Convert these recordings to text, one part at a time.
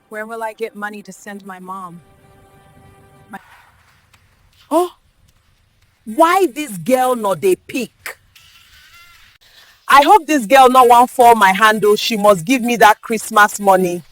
Where will I get money to send my mom? My- Oh, why this girl not dey pick? I hope this girl no wan fall my handle. She must give me that Christmas money.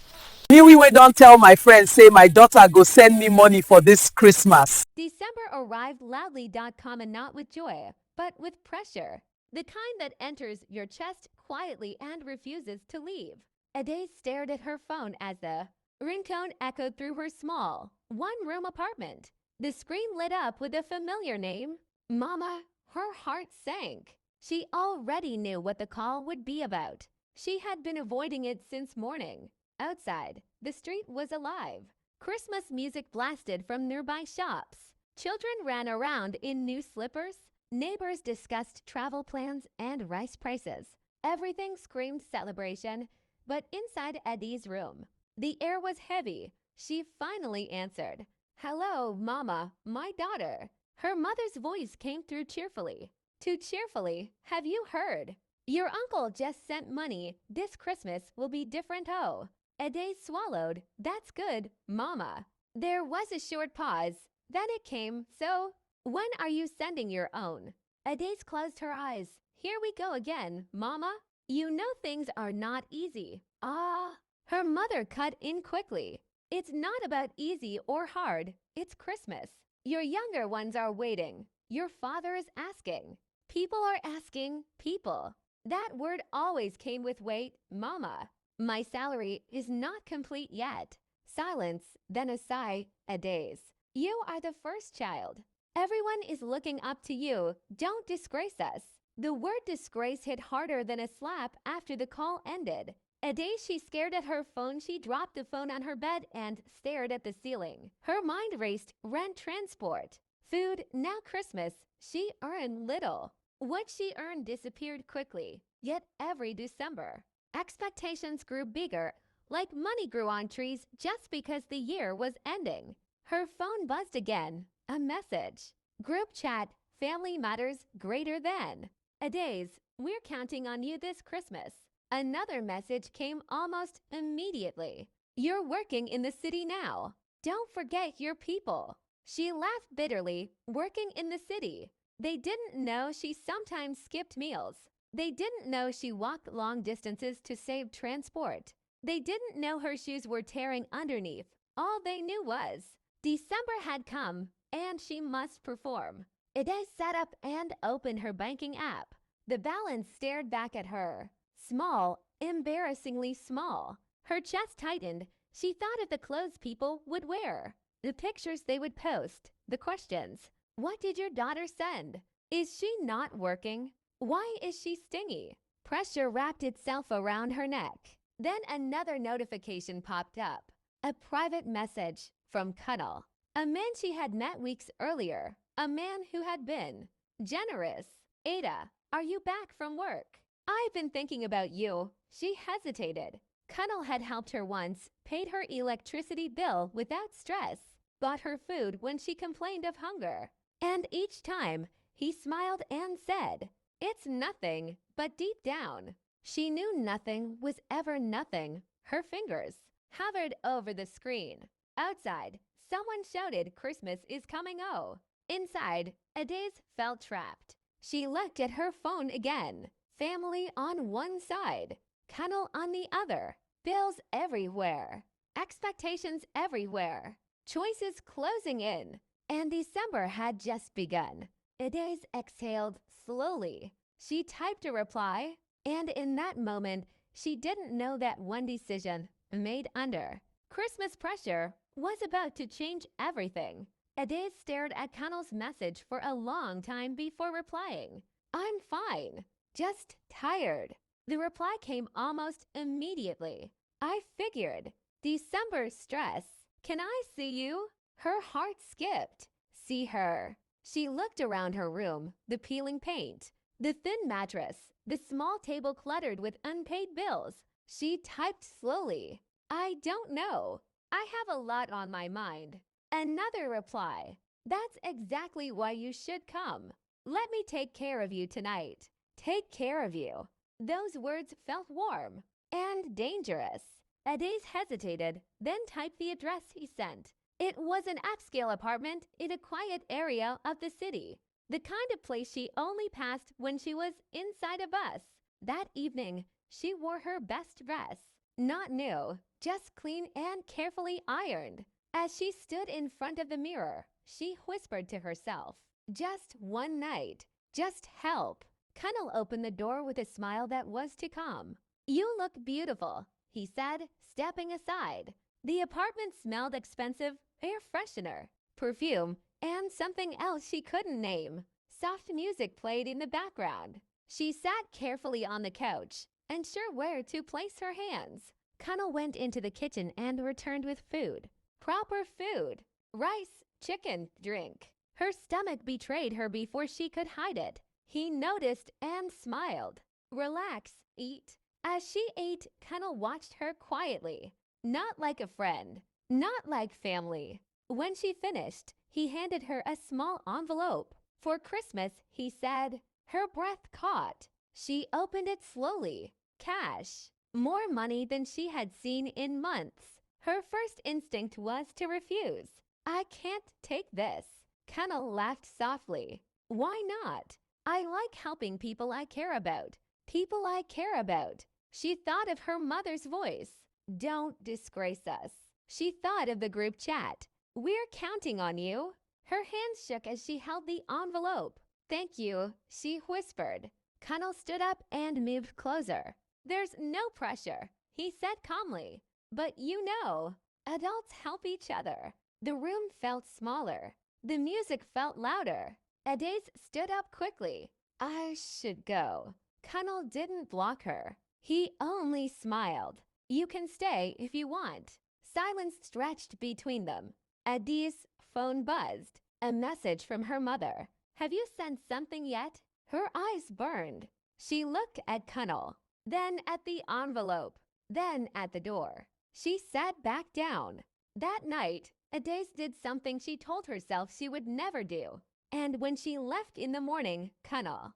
Me we don't tell my friends say my daughter go send me money for this Christmas. December arrived loudly.com and not with joy, but with pressure. The kind that enters your chest quietly and refuses to leave. Adaeze stared at her phone as the ringtone echoed through her small, one-room apartment. The screen lit up with a familiar name, Mama. Her heart sank. She already knew what the call would be about. She had been avoiding it since morning. Outside, the street was alive. Christmas music blasted from nearby shops. Children ran around in new slippers. Neighbors discussed travel plans and rice prices. Everything screamed celebration, but inside Eddie's room, the air was heavy. She finally answered, "Hello, Mama, my daughter." Her mother's voice came through cheerfully. Too cheerfully, have you heard? Your uncle just sent money. This Christmas will be different, oh. Adaeze swallowed. That's good, Mama. There was a short pause. Then it came, so, when are you sending your own? Adaeze closed her eyes. Here we go again, Mama. You know things are not easy. Ah. Her mother cut in quickly. It's not about easy or hard. It's Christmas. Your younger ones are waiting. Your father is asking. People are asking people. That word always came with weight, Mama. My salary is not complete yet. Silence, then a sigh, Adaeze. You are the first child. Everyone is looking up to you. Don't disgrace us. The word disgrace hit harder than a slap after the call ended. Adaeze, she scared at her phone. She dropped the phone on her bed and stared at the ceiling. Her mind raced, rent, transport, food, now Christmas. She earned little. What she earned disappeared quickly, yet every December, expectations grew bigger, like money grew on trees just because the year was ending. Her phone buzzed again. A message. Group chat, family matters greater than. Adaeze, we're counting on you this Christmas. Another message came almost immediately. You're working in the city now. Don't forget your people. She laughed bitterly, working in the city. They didn't know she sometimes skipped meals. They didn't know she walked long distances to save transport. They didn't know her shoes were tearing underneath. All they knew was December had come, and she must perform. Adaeze sat up and opened her banking app. The balance stared back at her. Small, embarrassingly small. Her chest tightened. She thought of the clothes people would wear, the pictures they would post, the questions. What did your daughter send? Is she not working? Why is she stingy? Pressure wrapped itself around her neck. Then another notification popped up. A private message from Cuddle. A man she had met weeks earlier. A man who had been generous. Ada, are you back from work? I've been thinking about you. She hesitated. Cuddle had helped her once, paid her electricity bill without stress, bought her food when she complained of hunger. And each time, he smiled and said, "It's nothing," but deep down, she knew nothing was ever nothing. Her fingers hovered over the screen. Outside, someone shouted, "Christmas is coming, oh." Inside, Adaeze felt trapped. She looked at her phone again. Family on one side, Cuddle on the other, bills everywhere, expectations everywhere, choices closing in, and December had just begun. Adaeze exhaled slowly. She typed a reply, and in that moment, she didn't know that one decision, made under Christmas pressure, was about to change everything. Adaeze stared at Cuddle's message for a long time before replying. "I'm fine. Just tired." The reply came almost immediately. "I figured. December stress. Can I see you?" Her heart skipped. See her. She looked around her room, the peeling paint, the thin mattress, the small table cluttered with unpaid bills. She typed slowly. "I don't know. I have a lot on my mind." Another reply. "That's exactly why you should come. Let me take care of you tonight." Take care of you. Those words felt warm and dangerous. Adaeze hesitated, then typed the address he sent. It was an upscale apartment in a quiet area of the city, the kind of place she only passed when she was inside a bus. That evening, she wore her best dress, not new, just clean and carefully ironed. As she stood in front of the mirror, she whispered to herself, "Just one night, just help." Cunnel opened the door with a smile that was to come. "You look beautiful," he said, stepping aside. The apartment smelled expensive air freshener, perfume, and something else she couldn't name. Soft music played in the background. She sat carefully on the couch, unsure where to place her hands. Cunnel went into the kitchen and returned with food. Proper food. Rice, chicken, drink. Her stomach betrayed her before she could hide it. He noticed and smiled. "Relax, eat." As she ate, Cunnel watched her quietly. Not like a friend, not like family. When she finished, he handed her a small envelope. "For Christmas," he said. Her breath caught. She opened it slowly. Cash. More money than she had seen in months. Her first instinct was to refuse. "I can't take this." Cunnel laughed softly. "Why not? I like helping people I care about. People I care about." She thought of her mother's voice. "Don't disgrace us." She thought of the group chat. "We're counting on you." Her hands shook as she held the envelope. "Thank you," she whispered. Cunnel stood up and moved closer. "There's no pressure," he said calmly. "But you know, adults help each other." The room felt smaller. The music felt louder. Adaeze stood up quickly. "I should go." Cunnel didn't block her. He only smiled. "You can stay if you want." Silence stretched between them. Adaize's phone buzzed. A message from her mother. "Have you sent something yet?" Her eyes burned. She looked at Cunnel, then at the envelope, then at the door. She sat back down. That night, Adaeze did something she told herself she would never do. And when she left in the morning, Cunnel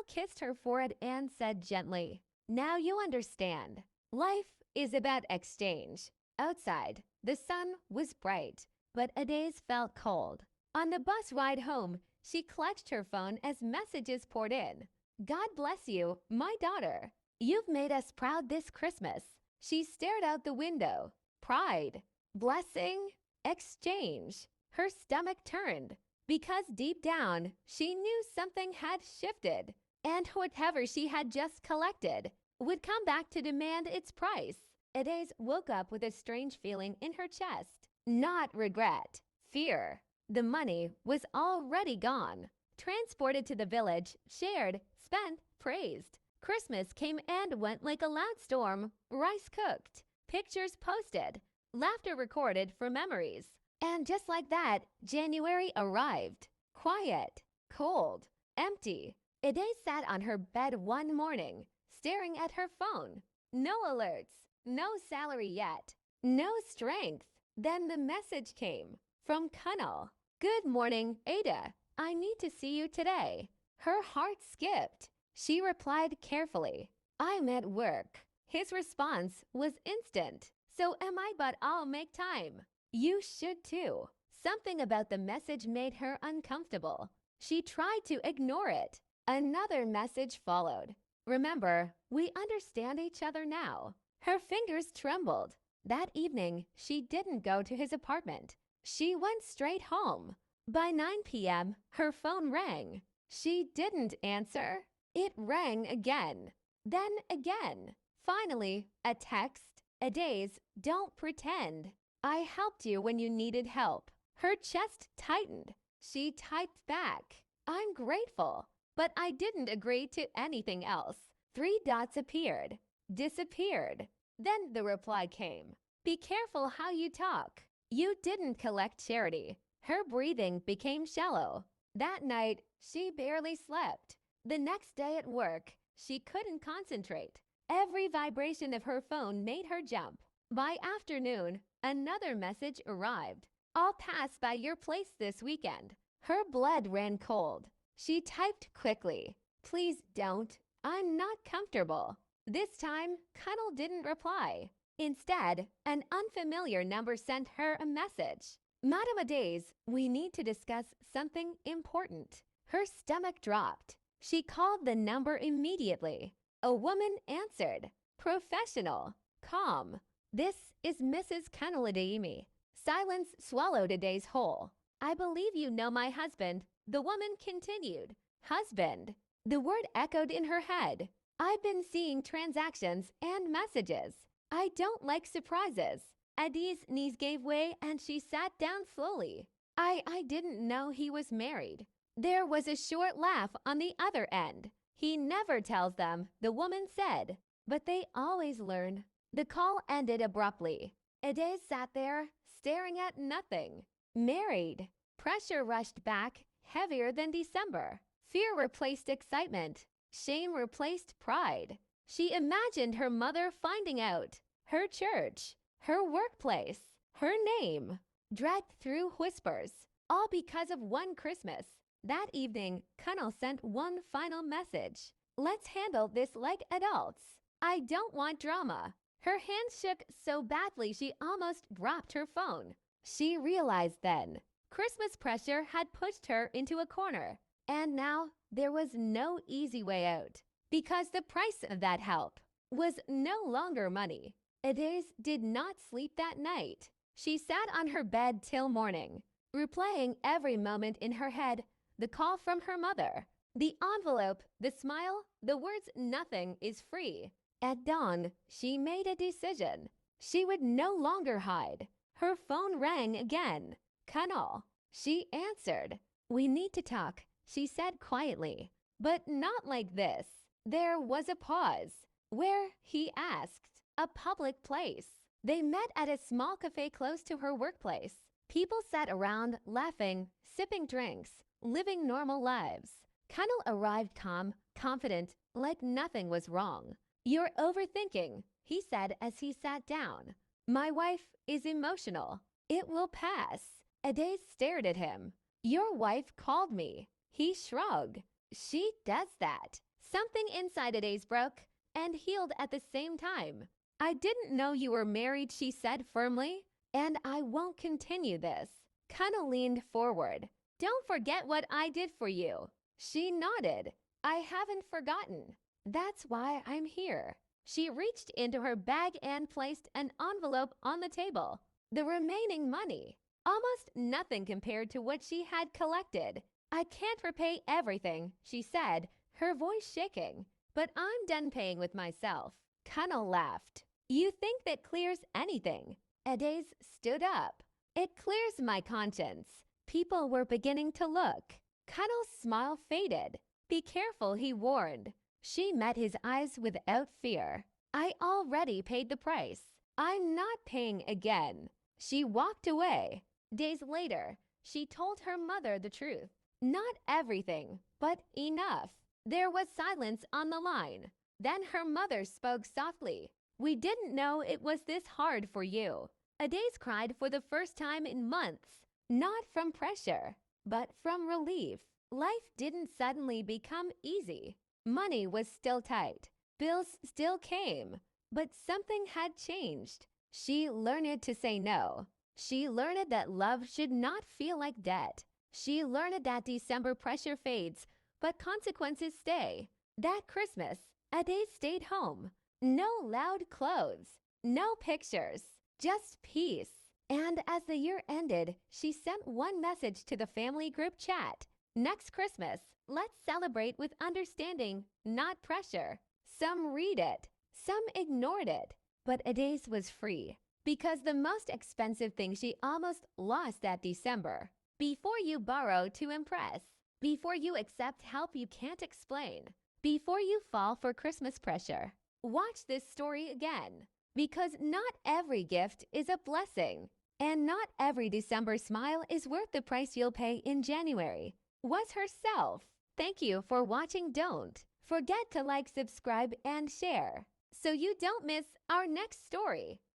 kissed her forehead and said gently, "Now you understand. Life is about exchange." Outside, the sun was bright, but Adaeze felt cold. On the bus ride home, she clutched her phone as messages poured in. "God bless you, my daughter. You've made us proud this Christmas." She stared out the window. Pride, blessing, exchange. Her stomach turned, because deep down, she knew something had shifted, and whatever she had just collected would come back to demand its price. Adaeze woke up with a strange feeling in her chest. Not regret, fear. The money was already gone. Transported to the village, shared, spent, praised. Christmas came and went like a loud storm. Rice cooked, pictures posted, laughter recorded for memories. And just like that, January arrived. Quiet, cold, empty. Adaeze sat on her bed one morning, staring at her phone. No alerts, no salary yet, no strength. Then the message came from Cunnel. "Good morning, Ada. I need to see you today." Her heart skipped. She replied carefully, "I'm at work." His response was instant. "So am I, but I'll make time." "You should too." Something about the message made her uncomfortable. She tried to ignore it. Another message followed. "Remember, we understand each other now." Her fingers trembled. That evening, she didn't go to his apartment. She went straight home. By 9 p.m., her phone rang. She didn't answer. It rang again, then again. Finally, a text. "Adaeze, don't pretend. I helped you when you needed help." Her chest tightened. She typed back, "I'm grateful, but I didn't agree to anything else." 3 dots appeared, disappeared. Then the reply came, "Be careful how you talk. You didn't collect charity." Her breathing became shallow. That night, she barely slept. The next day at work, she couldn't concentrate. Every vibration of her phone made her jump. By afternoon, another message arrived. "I'll pass by your place this weekend." Her blood ran cold. She typed quickly, "Please don't. I'm not comfortable." This time, Cunnel didn't reply. Instead, an unfamiliar number sent her a message. Madame Adaeze, we need to discuss something important. Her stomach dropped. She called the number immediately. A woman answered. Professional. Calm. This is Mrs. Adaeze. Silence swallowed Adaeze whole. I believe you know my husband. The woman continued. Husband. The word echoed in her head. I've been seeing transactions and messages. I don't like surprises. Adaeze's knees gave way and she sat down slowly. I didn't know he was married. There was a short laugh on the other end. He never tells them, the woman said. But they always learn. The call ended abruptly. Adaeze sat there, staring at nothing. Married. Pressure rushed back, heavier than December. Fear replaced excitement. Shame replaced pride. She imagined her mother finding out. Her church. Her workplace. Her name. Dragged through whispers. All because of one Christmas. That evening, Connell sent one final message. Let's handle this like adults. I don't want drama. Her hands shook so badly she almost dropped her phone. She realized then. Christmas pressure had pushed her into a corner. And now there was no easy way out. Because the price of that help was no longer money. Adaeze did not sleep that night. She sat on her bed till morning, replaying every moment in her head, the call from her mother, the envelope, the smile, the words nothing is free. At dawn, she made a decision. She would no longer hide. Her phone rang again. Connell. She answered. We need to talk, she said quietly. But not like this. There was a pause. Where, he asked. A public place. They met at a small cafe close to her workplace. People sat around, laughing, sipping drinks, living normal lives. Connell arrived calm, confident, like nothing was wrong. You're overthinking, he said as he sat down. My wife is emotional. It will pass. Adaeze stared at him. Your wife called me. He shrugged. She does that. Something inside Adaeze broke and healed at the same time. I didn't know you were married, she said firmly, and I won't continue this. Connell leaned forward. Don't forget what I did for you. She nodded. I haven't forgotten. That's why I'm here. She reached into her bag and placed an envelope on the table. The remaining money. Almost nothing compared to what she had collected. I can't repay everything, she said, her voice shaking. But I'm done paying with myself. Connell laughed. You think that clears anything? Adaeze stood up. It clears my conscience. People were beginning to look. Connell's smile faded. Be careful, he warned. She met his eyes without fear. I already paid the price. I'm not paying again. She walked away. Days later, she told her mother the truth. Not everything, but enough. There was silence on the line. Then her mother spoke softly. We didn't know it was this hard for you. Adaeze cried for the first time in months. Not from pressure, but from relief. Life didn't suddenly become easy. Money was still tight. Bills still came. But something had changed. She learned to say no. She learned that love should not feel like debt. She learned that December pressure fades, but consequences stay. That Christmas, Adaeze stayed home. No loud clothes, no pictures, just peace. And as the year ended, she sent one message to the family group chat. Next Christmas, let's celebrate with understanding, not pressure. Some read it, some ignored it. But Adaeze was free. Because the most expensive thing she almost lost that December. Before you borrow to impress. Before you accept help you can't explain. Before you fall for Christmas pressure. Watch this story again. Because not every gift is a blessing. And not every December smile is worth the price you'll pay in January. Was herself. Thank you for watching. Don't forget to like, subscribe, and share so you don't miss our next story.